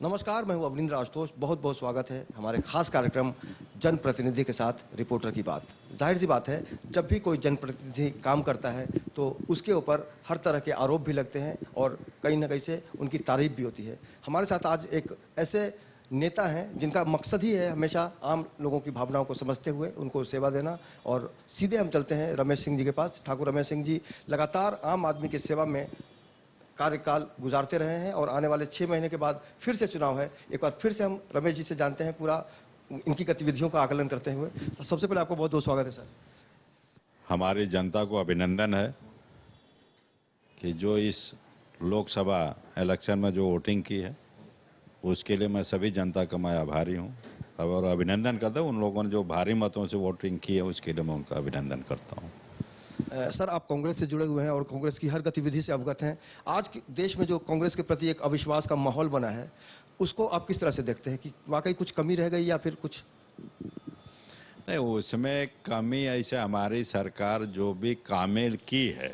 नमस्कार, मैं हूं अवनींद्र आशुतोष। बहुत बहुत स्वागत है हमारे खास कार्यक्रम जनप्रतिनिधि के साथ रिपोर्टर की बात। जाहिर सी बात है, जब भी कोई जनप्रतिनिधि काम करता है तो उसके ऊपर हर तरह के आरोप भी लगते हैं और कहीं ना कहीं से उनकी तारीफ भी होती है। हमारे साथ आज एक ऐसे नेता हैं जिनका मकसद ही है हमेशा आम लोगों की भावनाओं को समझते हुए उनको सेवा देना। और सीधे हम चलते हैं रमेश सिंह जी के पास। ठाकुर रमेश सिंह जी लगातार आम आदमी की सेवा में कार्यकाल गुजारते रहे हैं और आने वाले 6 महीने के बाद फिर से चुनाव है। एक बार फिर से हम रमेश जी से जानते हैं पूरा इनकी गतिविधियों का आकलन करते हुए। सबसे पहले आपको बहुत बहुत स्वागत है सर। हमारी जनता को अभिनंदन है कि जो इस लोकसभा इलेक्शन में जो वोटिंग की है उसके लिए मैं सभी जनता का मैं आभारी हूँ और अभिनंदन करता हूँ। उन लोगों ने जो भारी मतों से वोटिंग की है उसके लिए मैं उनका अभिनंदन करता हूँ। सर, आप कांग्रेस से जुड़े हुए हैं और कांग्रेस की हर गतिविधि से अवगत हैं। आज देश में जो कांग्रेस के प्रति एक अविश्वास का माहौल बना है उसको आप किस तरह से देखते हैं कि वाकई कुछ कमी रह गई या फिर कुछ? नहीं, उसमें कमी ऐसे हमारी सरकार जो भी कामेल की है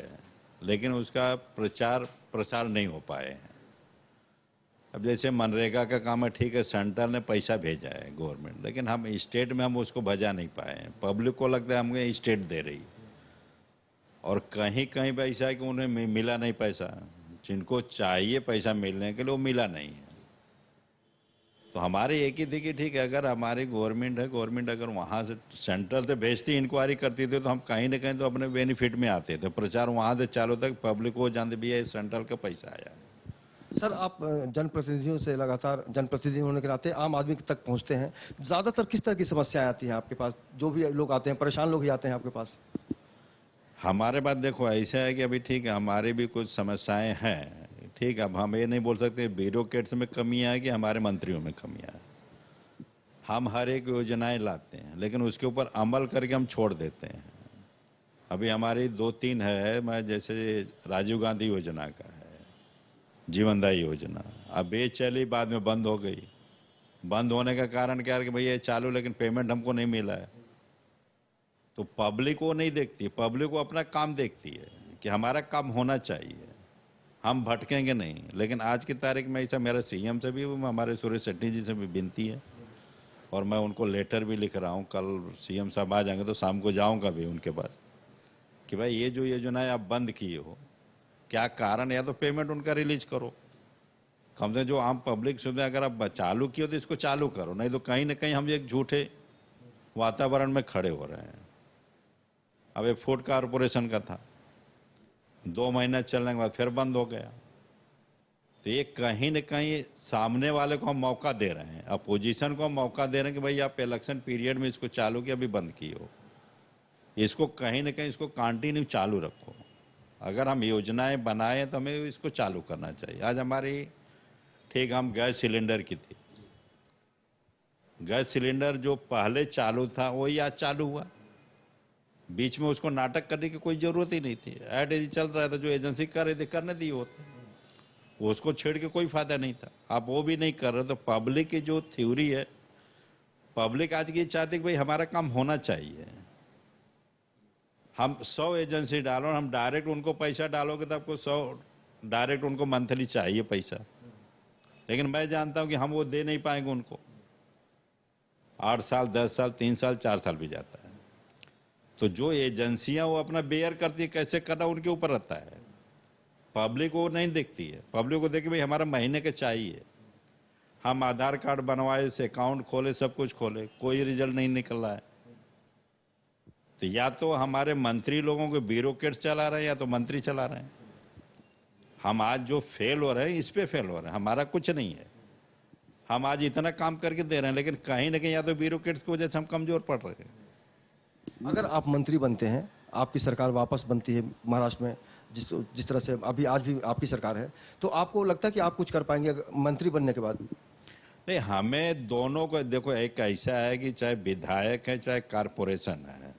लेकिन उसका प्रचार प्रसार नहीं हो पाए हैं। अब जैसे मनरेगा का काम है, ठीक है, सेंटर ने पैसा भेजा है गवर्नमेंट, लेकिन हम स्टेट में हम उसको भेजा नहीं पाए हैं। पब्लिक को लगता है हमको स्टेट दे रही और कहीं कहीं पे ऐसा है कि उन्हें मिला नहीं पैसा, जिनको चाहिए पैसा मिलने के लिए वो मिला नहीं है। तो हमारी एक ही थी कि ठीक है, अगर हमारी गवर्नमेंट है, गवर्नमेंट अगर वहाँ से सेंटर से भेजती इंक्वायरी करती थी तो हम कहीं ना कहीं तो अपने बेनिफिट में आते थे। प्रचार वहाँ से चालू तक पब्लिक को जानते भी है सेंट्रल का पैसा आया। सर, आप जनप्रतिनिधियों से लगातार जनप्रतिनिधि होने के नाते आम आदमी तक पहुंचते हैं। ज़्यादातर किस तरह की समस्याएं आती हैं आपके पास? जो भी लोग आते हैं, परेशान लोग ही आते हैं आपके पास? हमारे बात देखो ऐसा है कि अभी ठीक है, हमारी भी कुछ समस्याएं हैं। ठीक है, अब हम ये नहीं बोल सकते ब्यूरोक्रेट्स में कमी है कि हमारे मंत्रियों में कमी है। हम हर एक योजनाएं लाते हैं लेकिन उसके ऊपर अमल करके हम छोड़ देते हैं। अभी हमारी 2-3 है, मैं जैसे राजीव गांधी योजना का है, जीवनदायी योजना, अब ये चली, बाद में बंद हो गई। बंद होने का कारण क्या है कि भाई ये चालू लेकिन पेमेंट हमको नहीं मिला है। तो पब्लिक वो नहीं देखती, पब्लिक को अपना काम देखती है कि हमारा काम होना चाहिए, हम भटकेंगे नहीं। लेकिन आज की तारीख में ऐसा मेरा सीएम से भी, हमारे सुरेश शेट्टी जी से भी विनती है और मैं उनको लेटर भी लिख रहा हूँ। कल सीएम साहब आ जाएंगे तो शाम को जाऊँगा भी उनके पास कि भाई ये जो योजनाएं आप बंद किए हो, क्या कारण, या तो पेमेंट उनका रिलीज करो। कम से जो आम पब्लिक सुविधा अगर आप चालू किए तो इसको चालू करो, नहीं तो कहीं ना कहीं हम एक झूठे वातावरण में खड़े हो रहे हैं। अब ये फूड कॉरपोरेशन का था, 2 महीना चलने के बाद फिर बंद हो गया। तो ये कहीं न कहीं सामने वाले को हम मौका दे रहे हैं, अपोजिशन को हम मौका दे रहे हैं कि भाई आप इलेक्शन पीरियड में इसको चालू किया, अभी बंद किए हो, इसको कहीं ना कहीं इसको कंटिन्यू चालू रखो। अगर हम योजनाएं बनाए तो हमें इसको चालू करना चाहिए। आज हमारी ठीक, हम गैस सिलेंडर की थी, गैस सिलेंडर जो पहले चालू था वही आज चालू हुआ। बीच में उसको नाटक करने की कोई ज़रूरत ही नहीं थी। ऐड चल रहा था, जो एजेंसी कर रही थी करने दी होते, उसको छेड़ के कोई फायदा नहीं था। आप वो भी नहीं कर रहे। तो पब्लिक की जो थ्योरी है, पब्लिक आज की चाहती कि भाई हमारा काम होना चाहिए। हम 100 एजेंसी डालो, हम डायरेक्ट उनको पैसा डालोगे तो आपको 100 डायरेक्ट उनको मंथली चाहिए पैसा, लेकिन मैं जानता हूं कि हम वो दे नहीं पाएंगे उनको। 8 साल, 10 साल, 3 साल, 4 साल भी जाता है। तो जो एजेंसियां वो अपना बेयर करती है, कैसे करना उनके ऊपर रहता है। पब्लिक वो नहीं देखती है। पब्लिक को देखिए भाई हमारा महीने के चाहिए। हम आधार कार्ड बनवाए, से अकाउंट खोले, सब कुछ खोले, कोई रिजल्ट नहीं निकल रहा है। तो या तो हमारे मंत्री लोगों को ब्यूरोक्रेट्स चला रहे हैं या तो मंत्री चला रहे हैं। हम आज जो फेल हो रहे हैं इस पे फेल हो रहे हैं, हमारा कुछ नहीं है। हम आज इतना काम करके दे रहे हैं लेकिन कहीं ना कहीं या तो ब्यूरोक्रेट्स की वजह से हम कमजोर पड़ रहे हैं। अगर आप मंत्री बनते हैं, आपकी सरकार वापस बनती है महाराष्ट्र में, जिस तरह से अभी आज भी आपकी सरकार है, तो आपको लगता है कि आप कुछ कर पाएंगे मंत्री बनने के बाद? नहीं, हमें दोनों को देखो, एक ऐसा है कि चाहे विधायक है चाहे कारपोरेशन है,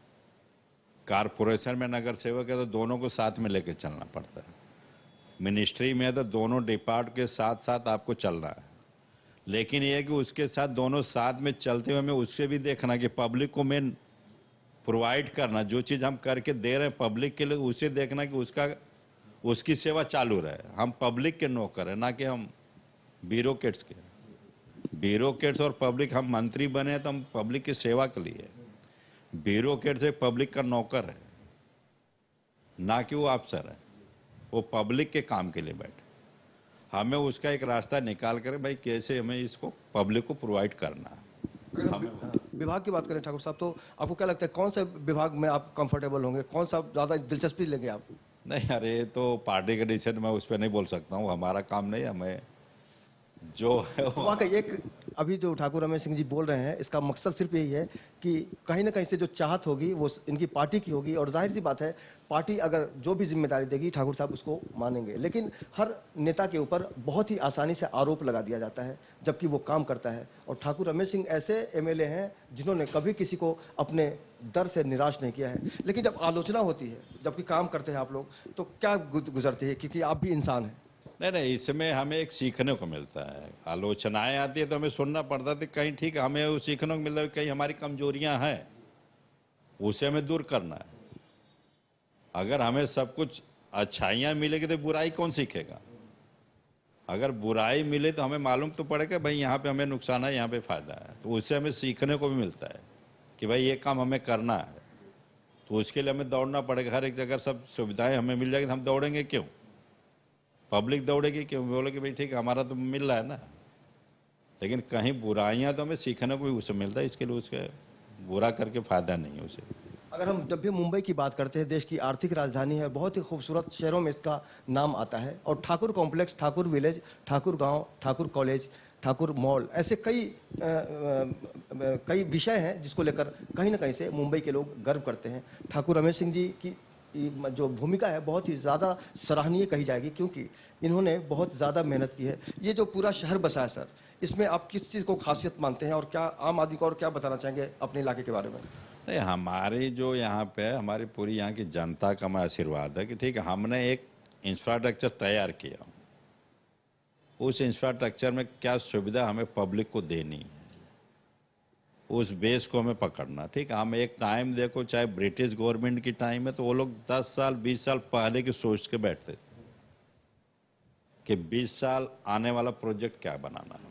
कारपोरेशन में नगर सेवक है तो दोनों को साथ में लेके चलना पड़ता है। मिनिस्ट्री में है तो दोनों डिपार्ट के साथ साथ आपको चलना है। लेकिन ये है कि उसके साथ दोनों साथ में चलते हुए हमें उसके भी देखना कि पब्लिक को मेन प्रोवाइड करना, जो चीज़ हम करके दे रहे हैं पब्लिक के लिए, उसे देखना कि उसकी सेवा चालू रहे। हम पब्लिक के नौकर हैं, ना कि हम ब्यूरोक्रेट्स के। ब्यूरोक्रेट्स और पब्लिक, हम मंत्री बने हैं तो हम पब्लिक की सेवा के लिए। ब्यूरोक्रेट्स एक पब्लिक का नौकर है, ना कि वो अफसर है, वो पब्लिक के काम के लिए बैठे। हमें उसका एक रास्ता निकाल कर भाई कैसे हमें इसको पब्लिक को प्रोवाइड करना है। अगर हम विभाग की बात करें ठाकुर साहब, तो आपको क्या लगता है कौन से विभाग में आप कंफर्टेबल होंगे, कौन सा ज़्यादा दिलचस्पी लेंगे आप? नहीं, अरे ये तो पार्टी का डिसीजन, मैं उस पर नहीं बोल सकता हूँ, हमारा काम नहीं, हमें जो है वो। वाकई एक अभी जो ठाकुर रमेश सिंह जी बोल रहे हैं, इसका मकसद सिर्फ यही है कि कहीं ना कहीं से जो चाहत होगी वो इनकी पार्टी की होगी, और जाहिर सी बात है पार्टी अगर जो भी जिम्मेदारी देगी ठाकुर साहब उसको मानेंगे। लेकिन हर नेता के ऊपर बहुत ही आसानी से आरोप लगा दिया जाता है जबकि वो काम करता है, और ठाकुर रमेश सिंह ऐसे एमएलए हैं जिन्होंने कभी किसी को अपने दर से निराश नहीं किया है। लेकिन जब आलोचना होती है, जबकि काम करते हैं आप लोग, तो क्या गुजरती है, क्योंकि आप भी इंसान हैं। नहीं नहीं, इसमें हमें एक सीखने को मिलता है। आलोचनाएं आती है तो हमें सुनना पड़ता है, कहीं ठीक है, हमें वो सीखने को मिलता है, कहीं हमारी कमजोरियां हैं उसे हमें दूर करना है। अगर हमें सब कुछ अच्छाइयाँ मिलेगी तो बुराई कौन सीखेगा? अगर बुराई मिले तो हमें मालूम तो पड़ेगा भाई यहाँ पे हमें नुकसान है, यहाँ पे फायदा है, तो उससे हमें सीखने को भी मिलता है कि भाई ये काम हमें करना है। तो उसके लिए हमें दौड़ना पड़ेगा। हर एक जगह सब सुविधाएं हमें मिल जाएगी तो हम दौड़ेंगे क्यों? पब्लिक दौड़ेगी क्यों? बोले कि भाई ठीक है हमारा तो मिल रहा है ना। लेकिन कहीं बुराइयां तो हमें सीखने को भी उससे मिलता है, इसके लिए उसके बुरा करके फायदा नहीं है उसे। अगर हम जब भी मुंबई की बात करते हैं, देश की आर्थिक राजधानी है, बहुत ही खूबसूरत शहरों में इसका नाम आता है, और ठाकुर कॉम्प्लेक्स, ठाकुर विलेज, ठाकुर गांव, ठाकुर कॉलेज, ठाकुर मॉल, ऐसे कई विषय हैं जिसको लेकर कहीं ना कहीं से मुंबई के लोग गर्व करते हैं। ठाकुर रमेश सिंह जी की जो भूमिका है बहुत ही ज़्यादा सराहनीय कही जाएगी, क्योंकि इन्होंने बहुत ज़्यादा मेहनत की है। ये जो पूरा शहर बसा है सर, इसमें आप किस चीज़ को खासियत मानते हैं, और क्या आम आदमी को और क्या बताना चाहेंगे अपने इलाके के बारे में? नहीं, हमारी जो यहाँ पे है, हमारी पूरी यहाँ की जनता का मैं आशीर्वाद है कि ठीक है हमने एक इंफ्रास्ट्रक्चर तैयार किया। उस इंफ्रास्ट्रक्चर में क्या सुविधा हमें पब्लिक को देनी है, उस बेस को हमें पकड़ना। ठीक है, हम एक टाइम देखो, चाहे ब्रिटिश गवर्नमेंट की टाइम है तो वो लोग 10 साल 20 साल पहले की सोच के बैठते थे कि 20 साल आने वाला प्रोजेक्ट क्या बनाना है,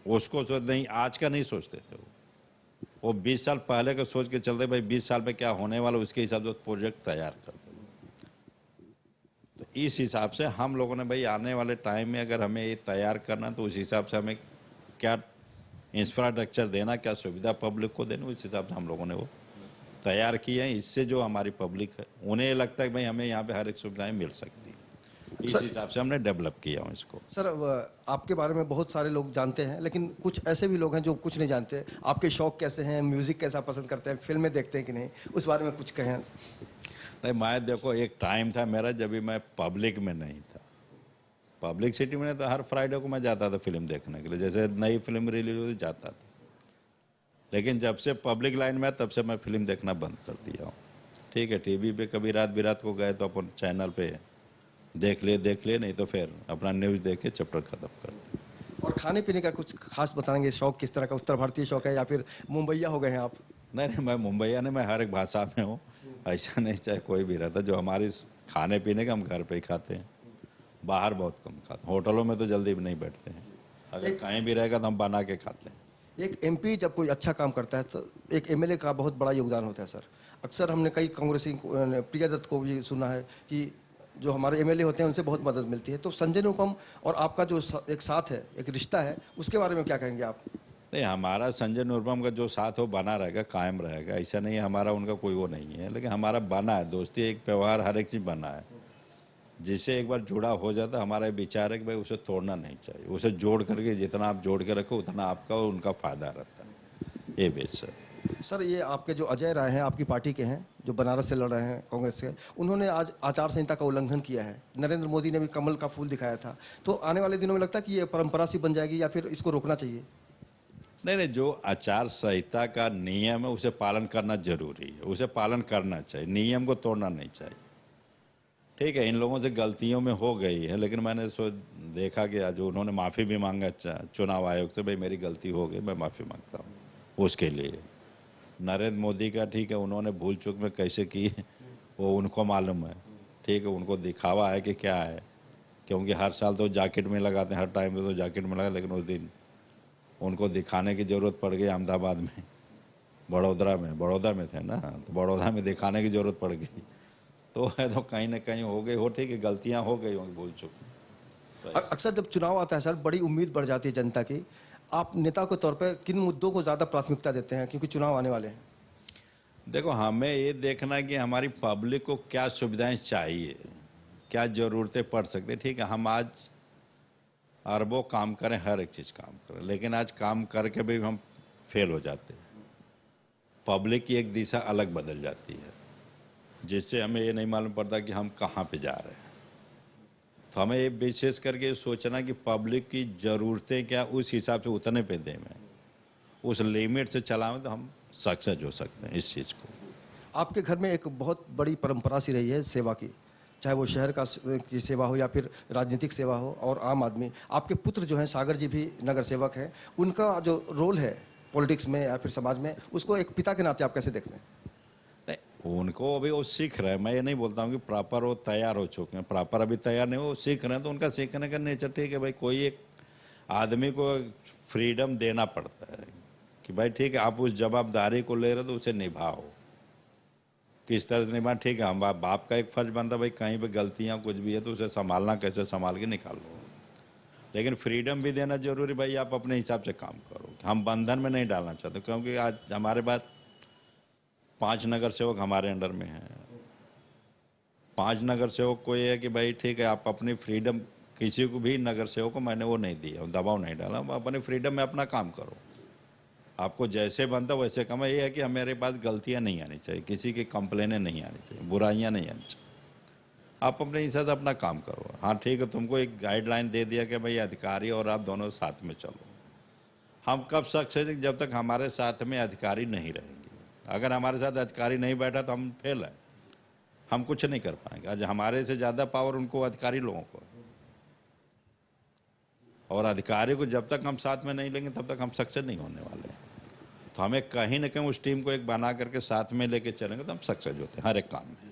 उसको सोच नहीं, आज का नहीं सोचते थे वो 20 साल पहले का सोच के चलते भाई 20 साल में क्या होने वाला, उसके हिसाब से प्रोजेक्ट तैयार करते। तो इस हिसाब से हम लोगों ने भाई आने वाले टाइम में अगर हमें ये तैयार करना तो उस हिसाब से हमें क्या इंफ्रास्ट्रक्चर देना, क्या सुविधा पब्लिक को देनी, उस हिसाब से हम लोगों ने वो तैयार किए हैं। इससे जो हमारी पब्लिक है उन्हें लगता है कि भाई हमें यहाँ पे हर एक सुविधाएं मिल सकती है, इस हिसाब से हमने डेवलप किया हूँ इसको। सर, आपके बारे में बहुत सारे लोग जानते हैं, लेकिन कुछ ऐसे भी लोग हैं जो कुछ नहीं जानते। आपके शौक कैसे हैं, म्यूज़िक कैसा पसंद करते हैं, फिल्में देखते हैं कि नहीं, उस बारे में कुछ कहें। नहीं, मैं देखो एक टाइम था मेरा जब भी मैं पब्लिक में नहीं था। पब्लिक सिटी में तो हर फ्राइडे को मैं जाता था फिल्म देखने के लिए, जैसे नई फिल्म रिलीज होती जाता था। लेकिन जब से पब्लिक लाइन में तब से मैं फिल्म देखना बंद कर दिया हूँ। ठीक है, टीवी पे कभी रात बिरात को गए तो अपन चैनल पे देख लिए, नहीं तो फिर अपना न्यूज़ देख के चैप्टर ख़त्म कर दिया। और खाने पीने का कुछ खास बताएंगे, शौक किस तरह का, उत्तर भारतीय शौक है या फिर मुंबईया हो गए हैं आप? नहीं, मैं मुंबईया नहीं, मैं हर एक भाषा में हूँ। ऐसा नहीं चाहे कोई भी रहता। जो हमारी खाने पीने का हम घर पे ही खाते हैं, बाहर बहुत कम खाते हैं। होटलों में तो जल्दी भी नहीं बैठते हैं, अगर कहीं भी रहेगा तो हम बना के खाते हैं। एक एमपी जब कोई अच्छा काम करता है तो एक एमएलए का बहुत बड़ा योगदान होता है सर। अक्सर हमने कई कांग्रेसी प्रिया दत्त को भी सुना है कि जो हमारे एमएलए होते हैं उनसे बहुत मदद मिलती है। तो संजय निरुपम और आपका जो एक साथ है, एक रिश्ता है, उसके बारे में क्या कहेंगे आप? नहीं, हमारा संजय निरुपम का जो साथ हो बना रहेगा, कायम रहेगा। ऐसा नहीं है हमारा उनका कोई वो नहीं है, लेकिन हमारा बना है दोस्ती, एक व्यवहार, हर एक चीज़ बना है। जिससे एक बार जुड़ा हो जाता, हमारा विचार है कि भाई उसे तोड़ना नहीं चाहिए। उसे जोड़ करके जितना आप जोड़ के रखो उतना आपका और उनका फ़ायदा रहता है। ये बेस है सर, ये आपके जो अजय राय हैं, आपकी पार्टी के हैं, जो बनारस से लड़ रहे हैं कांग्रेस से, उन्होंने आज आचार संहिता का उल्लंघन किया है। नरेंद्र मोदी ने भी कमल का फूल दिखाया था। तो आने वाले दिनों में लगता है कि ये परंपरा सी बन जाएगी या फिर इसको रोकना चाहिए? नहीं, जो आचार संहिता का नियम है उसे पालन करना जरूरी है, उसे पालन करना चाहिए, नियम को तोड़ना नहीं चाहिए। ठीक है, इन लोगों से गलतियों में हो गई है, लेकिन मैंने देखा कि आज उन्होंने माफ़ी भी मांगा चुनाव आयोग से, भाई मेरी गलती हो गई, मैं माफ़ी मांगता हूँ उसके लिए। नरेंद्र मोदी का ठीक है, उन्होंने भूल चूक में कैसे की है वो उनको मालूम है। ठीक है, उनको दिखावा है कि क्या है, क्योंकि हर साल तो जैकेट में लगाते हैं, हर टाइम पे तो जैकेट में लगा, लेकिन उस दिन उनको दिखाने की ज़रूरत पड़ गई अहमदाबाद में, बड़ौदा में थे ना, तो बड़ौदा में दिखाने की ज़रूरत पड़ गई। तो है तो कहीं ना कहीं हो गई हो, ठीक है, गलतियां हो गई होंगी, भूल चुक। तो अक्सर जब चुनाव आता है सर, बड़ी उम्मीद बढ़ जाती है जनता की। आप नेता के तौर पे किन मुद्दों को ज़्यादा प्राथमिकता देते हैं, क्योंकि चुनाव आने वाले हैं? देखो, हमें ये देखना कि हमारी पब्लिक को क्या सुविधाएं चाहिए, क्या ज़रूरतें पड़ सकती है। ठीक है, हम आज अरबों काम करें, हर एक चीज़ काम करें, लेकिन आज काम करके भी हम फेल हो जाते हैं। पब्लिक की एक दिशा अलग बदल जाती है, जिससे हमें ये नहीं मालूम पड़ता कि हम कहाँ पे जा रहे हैं। तो हमें ये विशेष करके सोचना कि पब्लिक की ज़रूरतें क्या, उस हिसाब से उतने पे दें, में उस लिमिट से चलाएं, तो हम सक्सेस हो सकते हैं इस चीज़ को। आपके घर में एक बहुत बड़ी परंपरा सी रही है सेवा की, चाहे वो शहर की सेवा हो या फिर राजनीतिक सेवा हो, और आम आदमी। आपके पुत्र जो हैं सागर जी भी नगर सेवक हैं, उनका जो रोल है पॉलिटिक्स में या फिर समाज में, उसको एक पिता के नाते आप कैसे देखते हैं? नहीं, उनको अभी वो सीख रहे हैं। मैं ये नहीं बोलता हूँ कि प्रॉपर वो तैयार हो चुके हैं, प्रॉपर अभी तैयार नहीं, वो सीख रहे हैं। तो उनका सीखने का नेचर ठीक है भाई, कोई एक आदमी को फ्रीडम देना पड़ता है कि भाई ठीक है, आप उस जवाबदारी को ले रहे हो तो उसे निभाओ, किस तरह से निभा। ठीक है, हम बाप का एक फर्ज बनता है भाई, कहीं पे गलतियाँ कुछ भी है तो उसे संभालना, कैसे संभाल के निकालो। लेकिन फ्रीडम भी देना जरूरी भाई, आप अपने हिसाब से काम करो। हम बंधन में नहीं डालना चाहते, क्योंकि आज हमारे पास 5 नगर सेवक हमारे अंडर में हैं। 5 नगर सेवक को ये है कि भाई ठीक है, आप अपनी फ्रीडम, किसी को भी नगर सेवक को मैंने वो नहीं दिया, दबाव नहीं डाला, अपने फ्रीडम में अपना काम करो, आपको जैसे बनता वैसे काम है। ये है कि हमारे पास गलतियां नहीं आनी चाहिए, किसी की कंप्लेनें नहीं आनी चाहिए, बुराइयां नहीं आनी चाहिए। आप अपने हिसाब से अपना काम करो। हाँ ठीक है, तुमको एक गाइडलाइन दे दिया कि भाई अधिकारी और आप दोनों साथ में चलो। हम कब सक्सेस, जब तक हमारे साथ में अधिकारी नहीं रहेंगे। अगर हमारे साथ अधिकारी नहीं बैठा तो हम फेल हैं, हम कुछ नहीं कर पाएंगे। आज हमारे से ज़्यादा पावर उनको, अधिकारी लोगों को। और अधिकारी को जब तक हम साथ में नहीं लेंगे तब तक हम सक्सेस नहीं होने वाले हैं। तो हमें कहीं ना कहीं उस टीम को एक बना करके साथ में लेके चलेंगे तो हम सक्सेस होते हैं हर एक काम में।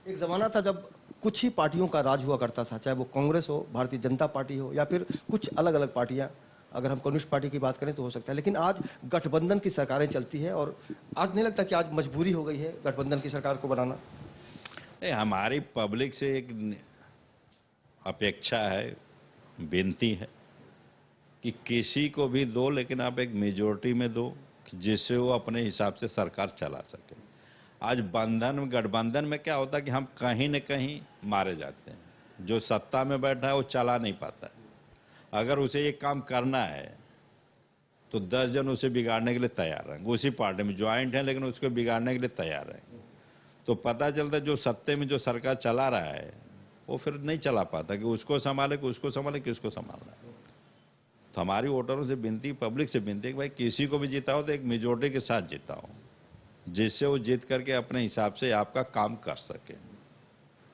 एक ज़माना था जब कुछ ही पार्टियों का राज हुआ करता था, चाहे वो कांग्रेस हो, भारतीय जनता पार्टी हो, या फिर कुछ अलग अलग पार्टियां। अगर हम कम्युनिस्ट पार्टी की बात करें तो हो सकता है, लेकिन आज गठबंधन की सरकारें चलती है, और आज नहीं लगता कि आज मजबूरी हो गई है गठबंधन की सरकार को बनाना? हमारी पब्लिक से एक अपेक्षा है, विनती है कि किसी को भी दो, लेकिन आप एक मेजोरिटी में दो, जिससे वो अपने हिसाब से सरकार चला सके। आज गठबंधन में क्या होता है कि हम कहीं न कहीं मारे जाते हैं। जो सत्ता में बैठा है वो चला नहीं पाता है। अगर उसे ये काम करना है तो 10 जन उसे बिगाड़ने के लिए तैयार रहेंगे। उसी पार्टी में ज्वाइंट है लेकिन उसको बिगाड़ने के लिए तैयार रहेंगे। तो पता चलता है जो सत्ते में जो सरकार चला रहा है वो फिर नहीं चला पाता, कि उसको संभाले, किसको संभालना है। तो हमारी वोटरों से विनती, पब्लिक से विनती है कि भाई किसी को भी जिताओ तो एक मेजोरिटी के साथ जिताओ, जिससे वो जीत करके अपने हिसाब से आपका काम कर सके।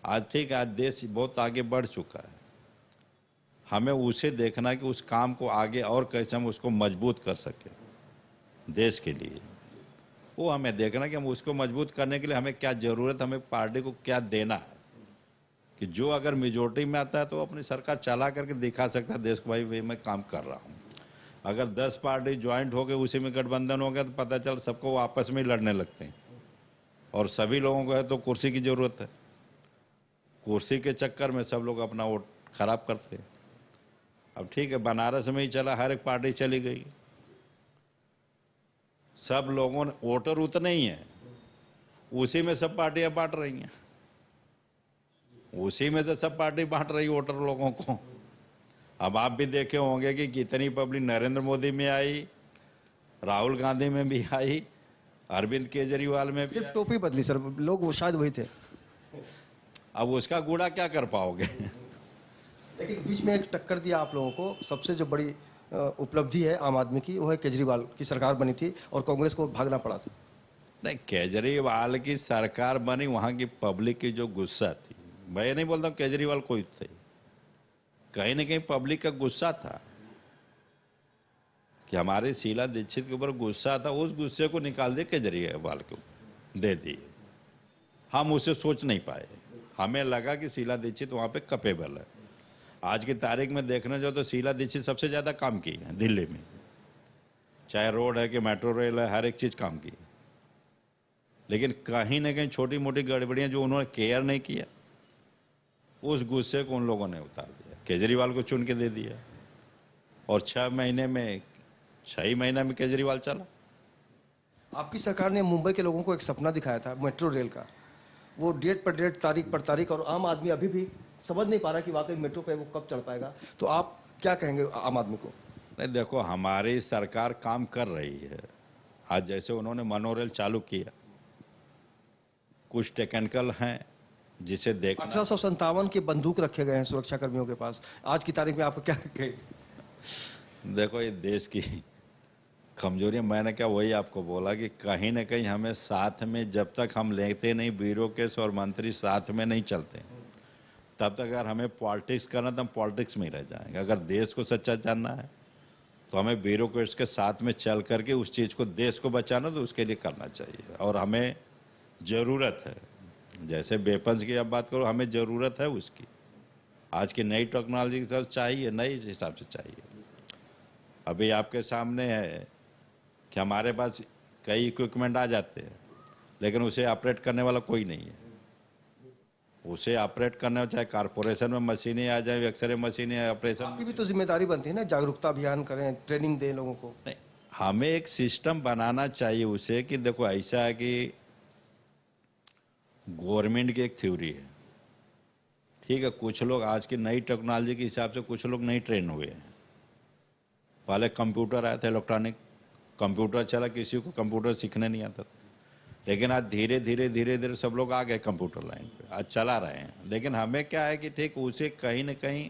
आज ठीक है, आज देश बहुत आगे बढ़ चुका है, हमें उसे देखना कि उस काम को आगे और कैसे हम उसको मजबूत कर सके देश के लिए। वो हमें देखना कि हम उसको मजबूत करने के लिए हमें क्या ज़रूरत, हमें पार्टी को क्या देना है, कि जो अगर मेजोरिटी में आता है तो अपनी सरकार चला करके दिखा सकता है देश को, भाई मैं काम कर रहा हूँ। अगर 10 पार्टी ज्वाइंट हो गए, उसी में गठबंधन हो गया, तो पता चल सबको आपस में ही लड़ने लगते हैं, और सभी लोगों को है तो कुर्सी की ज़रूरत है। कुर्सी के चक्कर में सब लोग अपना वोट खराब करते हैं। अब ठीक है, बनारस में ही चला, हर एक पार्टी चली गई, सब लोगों ने, वोटर उतने ही हैं, उसी में सब पार्टियां बांट रही हैं, उसी में से सब पार्टी बांट रही वोटर लोगों को। अब आप भी देखे होंगे कि कितनी पब्लिक नरेंद्र मोदी में आई, राहुल गांधी में भी आई, अरविंद केजरीवाल में भी। सिर्फ टोपी बदली सर, लोग वो शायद वही थे। अब उसका गुड़ा क्या कर पाओगे। लेकिन बीच में एक टक्कर दिया आप लोगों को। सबसे जो बड़ी उपलब्धि है आम आदमी की, वो है केजरीवाल की सरकार बनी थी और कांग्रेस को भागना पड़ा था। नहीं, केजरीवाल की सरकार बनी, वहाँ की पब्लिक की जो गुस्सा थी, मैं ये नहीं बोलता हूँ केजरीवाल कोई थे, कहीं ना कहीं पब्लिक का गुस्सा था कि हमारे शीला दीक्षित के ऊपर गुस्सा था, उस गुस्से को निकाल दिया केजरीवाल के ऊपर दे दिए। हम उसे सोच नहीं पाए, हमें लगा कि शीला दीक्षित वहाँ पे कैपेबल है। आज की तारीख में देखने जाओ तो शीला दीक्षित सबसे ज़्यादा काम की है दिल्ली में, चाहे रोड है कि मेट्रो रेल है, हर एक चीज़ काम की। लेकिन कहीं ना कहीं छोटी मोटी गड़बड़ियाँ जो उन्होंने केयर नहीं किया, उस गुस्से को उन लोगों ने उतार दिया, केजरीवाल को चुन के दे दिया। और 6 महीना में केजरीवाल चला। आपकी सरकार ने मुंबई के लोगों को एक सपना दिखाया था मेट्रो रेल का, वो डेट पर डेट, तारीख पर तारीख, और आम आदमी अभी भी समझ नहीं पा रहा कि वाकई मेट्रो पे वो कब चल पाएगा। तो आप क्या कहेंगे आम आदमी को? नहीं, देखो हमारी सरकार काम कर रही है। आज जैसे उन्होंने मनोरेल चालू किया, कुछ टेक्निकल हैं जिसे देखना। 1857 के बंदूक रखे गए हैं सुरक्षा कर्मियों के पास, आज की तारीख में आपको क्या कहें? देखो ये देश की कमजोरी है। मैंने क्या वही आपको बोला कि कहीं ना कहीं हमें साथ में, जब तक हम लेते नहीं, ब्यूरोक्रेट्स और मंत्री साथ में नहीं चलते, तब तक अगर हमें पॉलिटिक्स करना तो हम पॉलिटिक्स में ही रह जाएंगे। अगर देश को सच्चा जानना है तो हमें ब्यूरोक्रेट्स के साथ में चल करके उस चीज़ को, देश को बचाना, तो उसके लिए करना चाहिए। और हमें ज़रूरत है, जैसे वेपन्स की अब बात करो, हमें ज़रूरत है उसकी। आज की नई टेक्नोलॉजी के साथ चाहिए, नई हिसाब से चाहिए। अभी आपके सामने है कि हमारे पास कई इक्विपमेंट आ जाते हैं, लेकिन उसे ऑपरेट करने वाला कोई नहीं है। उसे ऑपरेट करने हो, चाहे कारपोरेशन में मशीनें आ जाए, एक्सरे मशीनें, ऑपरेशन। आपकी भी तो जिम्मेदारी बनती है ना, जागरूकता अभियान करें, ट्रेनिंग दें लोगों को। नहीं, हमें एक सिस्टम बनाना चाहिए उसे कि देखो ऐसा है कि गवर्नमेंट की एक थ्योरी है, ठीक है, कुछ लोग आज की नई टेक्नोलॉजी के हिसाब से कुछ लोग नहीं ट्रेन हुए हैं। पहले कंप्यूटर आया था, इलेक्ट्रॉनिक कंप्यूटर चला, किसी को कंप्यूटर सीखने नहीं आता था। लेकिन आज धीरे धीरे धीरे धीरे सब लोग आ गए कंप्यूटर लाइन पे, आज चला रहे हैं। लेकिन हमें क्या है कि ठीक उसे कहीं ना कहीं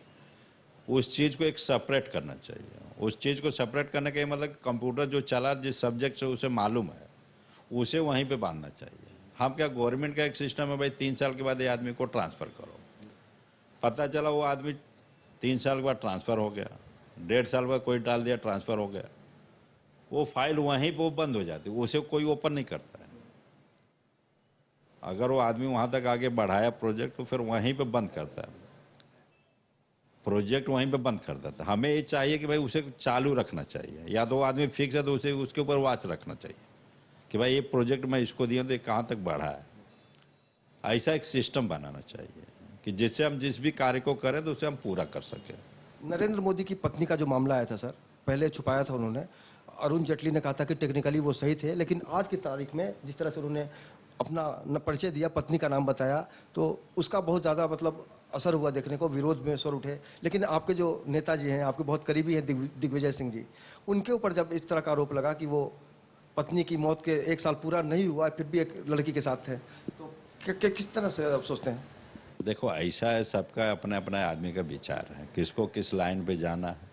उस चीज़ को एक सेपरेट करना चाहिए। उस चीज़ को सेपरेट करने का मतलब कंप्यूटर जो चला, जिस सब्जेक्ट से उसे मालूम है, उसे वहीं पे बांधना चाहिए। हम क्या, गवर्नमेंट का एक सिस्टम है भाई, 3 साल के बाद ये आदमी को ट्रांसफ़र करो। पता चला वो आदमी 3 साल के बाद ट्रांसफ़र हो गया, 1.5 साल बाद कोई डाल दिया, ट्रांसफ़र हो गया, वो फाइल वहीं पर बंद हो जाती है, उसे कोई ओपन नहीं करता है। अगर वो आदमी वहाँ तक आगे बढ़ाया प्रोजेक्ट, तो फिर वहीं पे बंद करता है, प्रोजेक्ट वहीं पे बंद कर देता है। हमें ये चाहिए कि भाई उसे चालू रखना चाहिए, या तो वो आदमी फिक्स है तो उसे उसके ऊपर वॉच रखना चाहिए कि भाई ये प्रोजेक्ट मैं इसको दिया तो ये कहाँ तक बढ़ा है। ऐसा एक सिस्टम बनाना चाहिए कि जिससे हम जिस भी कार्य को करें तो उसे हम पूरा कर सकें। नरेंद्र मोदी की पत्नी का जो मामला आया था सर, पहले छुपाया था उन्होंने। अरुण जेटली ने कहा था कि टेक्निकली वो सही थे, लेकिन आज की तारीख में जिस तरह से उन्होंने अपना न परिचय दिया, पत्नी का नाम बताया, तो उसका बहुत ज़्यादा मतलब असर हुआ देखने को, विरोध में स्वर उठे। लेकिन आपके जो नेताजी हैं, आपके बहुत करीबी हैं दिग्विजय सिंह जी, उनके ऊपर जब इस तरह का आरोप लगा कि वो पत्नी की मौत के 1 साल पूरा नहीं हुआ फिर भी एक लड़की के साथ थे, तो किस तरह से आप सोचते हैं? देखो ऐसा है, सबका अपना अपना आदमी का विचार है, किसको किस लाइन पे जाना है।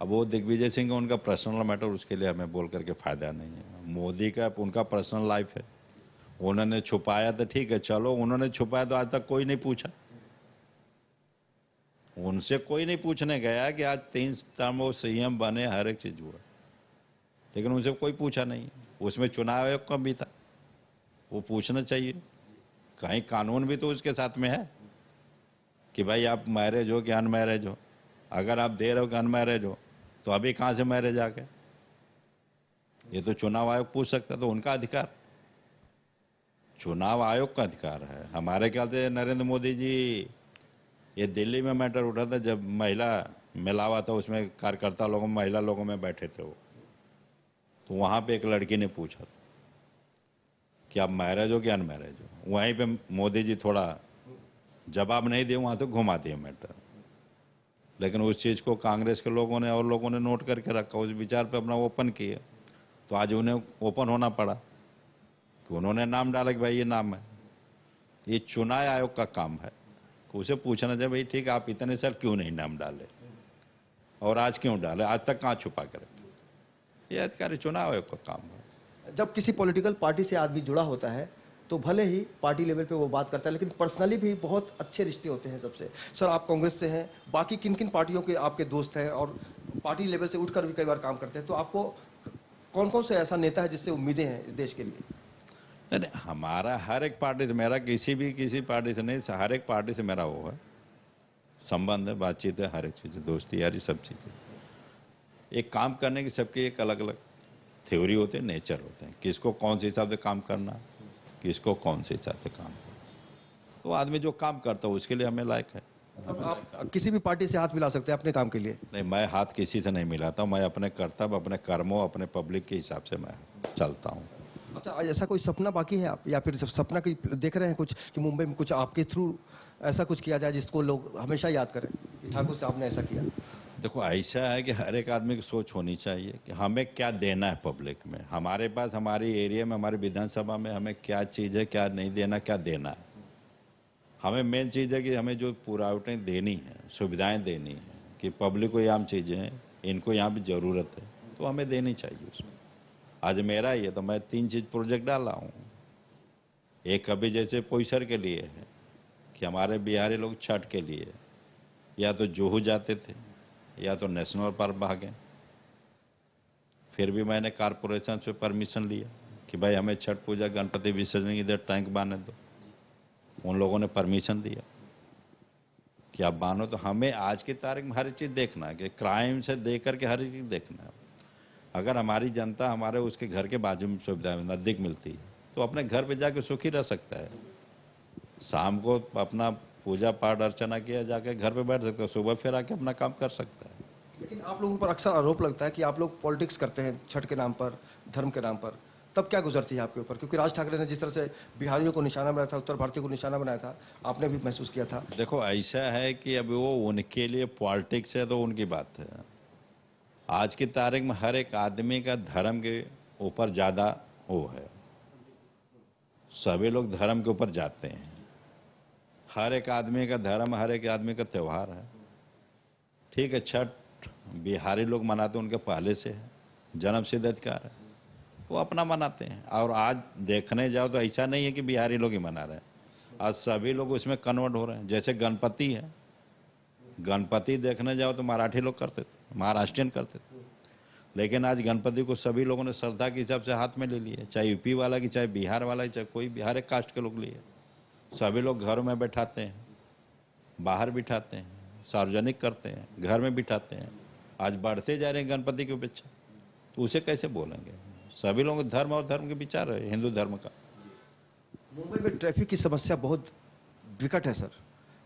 अब वो दिग्विजय सिंह का उनका पर्सनल मैटर, उसके लिए हमें बोल करके फ़ायदा नहीं है। मोदी का उनका पर्सनल लाइफ है, उन्होंने छुपाया तो ठीक है, चलो उन्होंने छुपाया तो आज तक कोई नहीं पूछा, उनसे कोई नहीं पूछने गया कि आज 3 टर्म वो सीएम बने, हर एक चीज़ हुआ, लेकिन उनसे कोई पूछा नहीं। उसमें चुनाव आयोग का भी था, वो पूछना चाहिए। कहीं कानून भी तो उसके साथ में है कि भाई आप मैरिज हो कि अनमैरिज हो। अगर आप दे रहे हो कि अनमैरिज हो, तो अभी कहाँ से मैरिज आ गए? ये तो चुनाव आयोग पूछ सकता, तो उनका अधिकार, चुनाव आयोग का अधिकार है। हमारे ख्याल से नरेंद्र मोदी जी, ये दिल्ली में मैटर उठा था जब महिला मिलावा था, उसमें कार्यकर्ता लोगों, महिला लोगों में बैठे थे वो, तो वहाँ पे एक लड़की ने पूछा कि आप मैरिज हो कि अनमैरिज हो। वहीं पे मोदी जी थोड़ा जवाब नहीं दिए, वहाँ तो घुमा दिया मैटर। लेकिन उस चीज़ को कांग्रेस के लोगों ने और लोगों ने नोट करके रखा, उस विचार पे अपना ओपन किया, तो आज उन्हें ओपन होना पड़ा कि उन्होंने नाम डाला कि भाई ये नाम है। ये चुनाव आयोग का काम है कि उसे पूछना चाहिए भाई ठीक है, आप इतने सर क्यों नहीं नाम डाले, और आज क्यों डाले, आज तक कहाँ छुपा कर रखे? ये अधिकारी चुनाव आयोग का काम है। जब किसी पॉलिटिकल पार्टी से आदमी जुड़ा होता है तो भले ही पार्टी लेवल पे वो बात करता है, लेकिन पर्सनली भी बहुत अच्छे रिश्ते होते हैं सबसे। सर आप कांग्रेस से हैं, बाकी किन किन पार्टियों के आपके दोस्त हैं और पार्टी लेवल से उठकर भी कई बार काम करते हैं, तो आपको कौन कौन से ऐसा नेता है जिससे उम्मीदें हैं इस देश के लिए? नहीं, हमारा हर एक पार्टी से, मेरा किसी पार्टी से नहीं, हर एक पार्टी से मेरा वो है संबंध है, बातचीत है, हर एक चीज़, दोस्ती यारी सब चीज़ें। एक काम करने की सबकी एक अलग अलग थ्योरी होते हैं, नेचर होते हैं, किसको कौन से हिसाब से काम करना, किसको कौन से हिसाब से काम करना। तो आदमी जो काम करता है उसके लिए हमें लायक है। मतलब आप किसी भी पार्टी से हाथ मिला सकते हैं अपने काम के लिए? नहीं, मैं हाथ किसी से नहीं मिलाता, मैं अपने कर्तव्य, अपने कर्मों, अपने पब्लिक के हिसाब से मैं चलता हूँ। अच्छा, आज ऐसा कोई सपना बाकी है आप, या फिर सपना कोई देख रहे हैं कुछ कि मुंबई में कुछ आपके थ्रू ऐसा कुछ किया जाए जिसको लोग हमेशा याद करें कि ठाकुर साहब ने ऐसा किया? देखो, ऐसा है कि हर एक आदमी की सोच होनी चाहिए कि हमें क्या देना है पब्लिक में। हमारे पास, हमारी एरिया में, हमारी विधानसभा में हमें क्या चीज़ है, क्या नहीं देना, क्या देना है। हमें मेन चीज़ है कि हमें जो पुरावटें देनी है, सुविधाएं देनी है, कि पब्लिक को यहाँ चीज़ें हैं, इनको यहाँ भी ज़रूरत है, तो हमें देनी चाहिए उसको। आज मेरा ही है तो मैं 3 चीज़ प्रोजेक्ट डाला हूँ। एक अभी जैसे पोईसर के लिए है कि हमारे बिहारी लोग छठ के लिए या तो जुहू जाते थे या तो नेशनल पार्क भागें। फिर भी मैंने कारपोरेशन से परमिशन लिया कि भाई हमें छठ पूजा, गणपति विसर्जन इधर टैंक बांधने दो। उन लोगों ने परमिशन दिया कि आप बांधो। तो हमें आज की तारीख में हर चीज़ देखना है कि क्राइम से दे करके हर चीज़ देखना है। अगर हमारी जनता हमारे उसके घर के बाजू में सुविधा नज़दीक मिलती है तो अपने घर पे जाके सुखी रह सकता है। शाम को अपना पूजा पाठ अर्चना किया, जाके घर पे बैठ सकता है, सुबह फिर आके अपना काम कर सकता है। लेकिन आप लोगों पर अक्सर आरोप लगता है कि आप लोग पॉलिटिक्स करते हैं छठ के नाम पर, धर्म के नाम पर। तब क्या गुजरती है आपके ऊपर? क्योंकि राज ठाकरे ने जिस तरह से बिहारियों को निशाना बनाया था, उत्तर भारतीयों को निशाना बनाया था, आपने भी महसूस किया था। देखो, ऐसा है कि अब वो उनके लिए पॉलिटिक्स है तो उनकी बात है। आज की तारीख में हर एक आदमी का धर्म के ऊपर ज़्यादा वो है, सभी लोग धर्म के ऊपर जाते हैं। हर एक आदमी का धर्म, हर एक आदमी का त्यौहार है। ठीक है, छठ बिहारी लोग मनाते हैं, उनके पहले से है, जन्म सिद्ध अधिकार है, वो अपना मनाते हैं। और आज देखने जाओ तो ऐसा नहीं है कि बिहारी लोग ही मना रहे हैं, आज सभी लोग उसमें कन्वर्ट हो रहे हैं। जैसे गणपति है, गणपति देखने जाओ तो मराठी लोग करते थे, महाराष्ट्रियन करते थे, लेकिन आज गणपति को सभी लोगों ने श्रद्धा के हिसाब से हाथ में ले लिए, चाहे यूपी वाला की, चाहे बिहार वाला की, चाहे कोई भी, हर एक कास्ट के लोग लिए। सभी लोग घरों में बैठाते हैं, बाहर बिठाते हैं, सार्वजनिक करते हैं, घर में बिठाते हैं। आज बढ़ते जा रहे हैं गणपति की अपेक्षा, तो उसे कैसे बोलेंगे? सभी लोग धर्म और धर्म के विचार है, हिंदू धर्म का। मुंबई में ट्रैफिक की समस्या बहुत विकट है सर।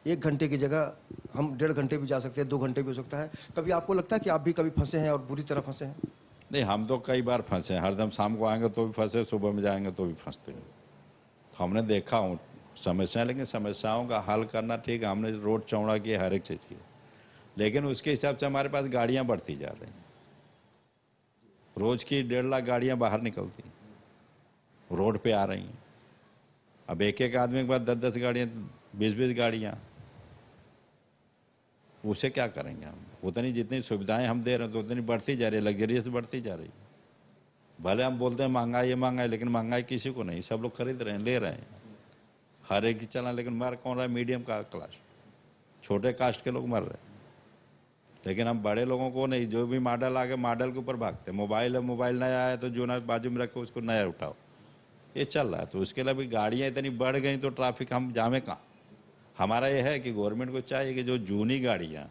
1 घंटे की जगह हम 1.5 घंटे भी जा सकते हैं, 2 घंटे भी हो सकता है। कभी आपको लगता है कि आप भी कभी फंसे हैं और बुरी तरह फंसे हैं? नहीं, हम तो कई बार फंसे हैं, हरदम शाम को आएंगे तो भी फंसे, सुबह में जाएंगे तो भी फंसते हैं। तो हमने देखा हूँ समस्याएं, लेकिन समस्याओं का हल करना ठीक है, हमने रोड चौड़ा किया, हर एक चीज़ की, लेकिन उसके हिसाब से हमारे पास गाड़ियाँ बढ़ती जा रही हैं। रोज की 1.5 लाख गाड़ियाँ बाहर निकलती, रोड पे आ रही हैं। अब एक एक आदमी के पास 10-10 गाड़ियाँ, 20-20 गाड़ियाँ, उसे क्या करेंगे हम? उतनी जितनी सुविधाएं हम दे रहे हैं तो उतनी बढ़ती जा रही है, लग्जरियस बढ़ती जा रही है। भले हम बोलते हैं महंगाई है महंगाई, लेकिन महंगाई किसी को नहीं, सब लोग खरीद रहे हैं, ले रहे हैं, हर एक की चला। लेकिन मर कौन रहा है? मीडियम का क्लास, छोटे कास्ट के लोग मर रहे हैं। लेकिन हम बड़े लोगों को नहीं, जो भी मॉडल आ गए मॉडल के ऊपर भागते हैं। मोबाइल है, मोबाइल नया आया तो जो ना बाजू में रखो उसको नया उठाओ, ये चल रहा है। तो उसके लिए भी गाड़ियाँ इतनी बढ़ गई तो ट्रैफिक हम जामे कहाँ? हमारा ये है कि गवर्नमेंट को चाहिए कि जो जूनी गाड़ियाँ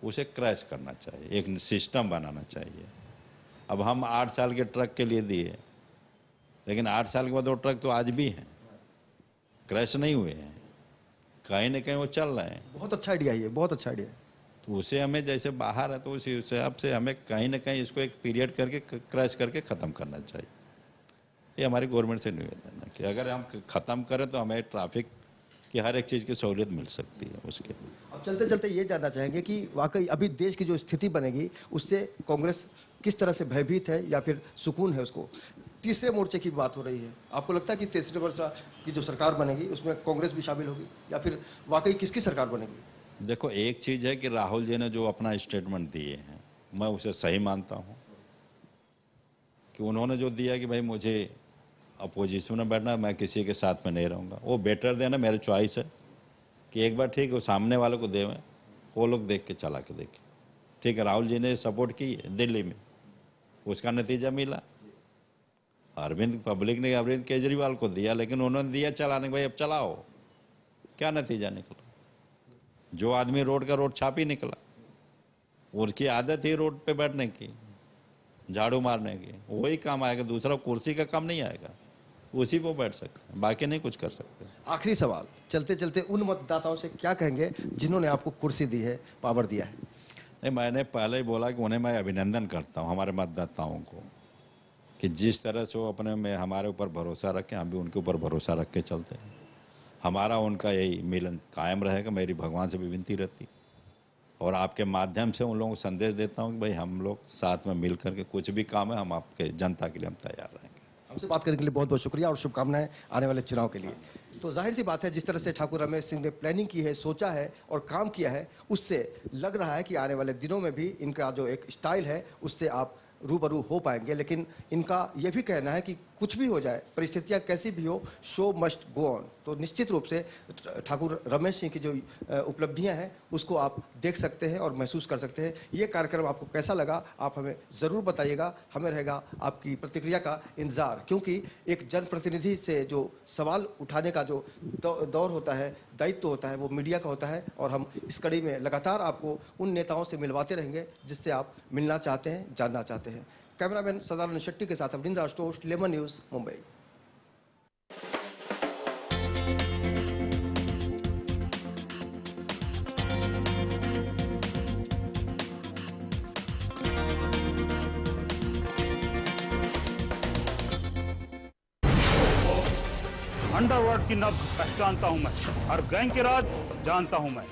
उसे क्रैश करना चाहिए, एक सिस्टम बनाना चाहिए। अब हम 8 साल के ट्रक के लिए दिए, लेकिन 8 साल के बाद वो ट्रक तो आज भी हैं, क्रैश नहीं हुए हैं, कहीं ना कहीं वो चल रहे हैं। बहुत अच्छा आइडिया है ये, बहुत अच्छा आइडिया है। तो उसे हमें, जैसे बाहर है तो उसी हिसाब से हमें कहीं ना कहीं इसको एक पीरियड करके क्रैश करके ख़त्म करना चाहिए। ये हमारी गवर्नमेंट से निवेदन है कि अगर हम ख़त्म करें तो हमें ट्रैफिक की हर एक चीज़ की सहूलियत मिल सकती है उसके। अब चलते चलते ये जानना चाहेंगे कि वाकई अभी देश की जो स्थिति बनेगी उससे कांग्रेस किस तरह से भयभीत है या फिर सुकून है उसको? तीसरे मोर्चे की बात हो रही है, आपको लगता है कि तीसरे मोर्चा की जो सरकार बनेगी उसमें कांग्रेस भी शामिल होगी, या फिर वाकई किसकी सरकार बनेगी? देखो, एक चीज़ है कि राहुल जी ने जो अपना स्टेटमेंट दिए हैं, मैं उसे सही मानता हूँ कि उन्होंने जो दिया कि भाई मुझे अपोजिशन में बैठना, मैं किसी के साथ में नहीं रहूँगा, वो बेटर देना, मेरी चॉइस है कि एक बार ठीक है सामने वाले को देवें, वो लोग देख के चला के देखें। ठीक है, राहुल जी ने सपोर्ट की है दिल्ली में, उसका नतीजा मिला। पब्लिक ने अरविंद केजरीवाल को दिया, लेकिन उन्होंने दिया चलाने के, भाई अब चलाओ, क्या नतीजा निकला? जो आदमी रोड का रोड छाप ही निकला, उसकी आदत ही रोड पे बैठने की, झाड़ू मारने की, वही काम आएगा, दूसरा कुर्सी का काम नहीं आएगा, उसी पर बैठ सकते हैं, बाकी नहीं कुछ कर सकते। आखिरी सवाल, चलते चलते उन मतदाताओं से क्या कहेंगे जिन्होंने आपको कुर्सी दी है, पावर दिया है? नहीं, मैंने पहले ही बोला कि उन्हें मैं अभिनंदन करता हूँ, हमारे मतदाताओं को, कि जिस तरह से वो अपने में हमारे ऊपर भरोसा रखें, हम भी उनके ऊपर भरोसा रख के चलते हैं। हमारा उनका यही मिलन कायम रहेगा, मेरी भगवान से भी विनती रहती, और आपके माध्यम से उन लोगों को संदेश देता हूँ कि भाई हम लोग साथ में मिल करके कुछ भी काम है, हम आपके जनता के लिए हम तैयार रहेंगे। हमसे बात करने के लिए बहुत बहुत शुक्रिया और शुभकामनाएं आने वाले चुनाव के लिए। तो जाहिर सी बात है, जिस तरह से ठाकुर रमेश सिंह ने प्लानिंग की है, सोचा है और काम किया है, उससे लग रहा है कि आने वाले दिनों में भी इनका जो एक स्टाइल है उससे आप रूबरू हो पाएंगे। लेकिन इनका यह भी कहना है कि कुछ भी हो जाए, परिस्थितियां कैसी भी हो, शो मस्ट गो ऑन। तो निश्चित रूप से ठाकुर रमेश सिंह की जो उपलब्धियां हैं उसको आप देख सकते हैं और महसूस कर सकते हैं। ये कार्यक्रम आपको कैसा लगा आप हमें ज़रूर बताइएगा, हमें रहेगा आपकी प्रतिक्रिया का इंतज़ार, क्योंकि एक जनप्रतिनिधि से जो सवाल उठाने का जो दौर होता है, दायित्व होता है, वो मीडिया का होता है। और हम इस कड़ी में लगातार आपको उन नेताओं से मिलवाते रहेंगे जिससे आप मिलना चाहते हैं, जानना चाहते हैं। कैमरामैन सदानंद शेट्टी के साथ Amarinder Ashutosh, lemon news, Mumbai. Underworld की नब्ज पहचानता हूं मैं, हर गैंग के राज जानता हूं मैं।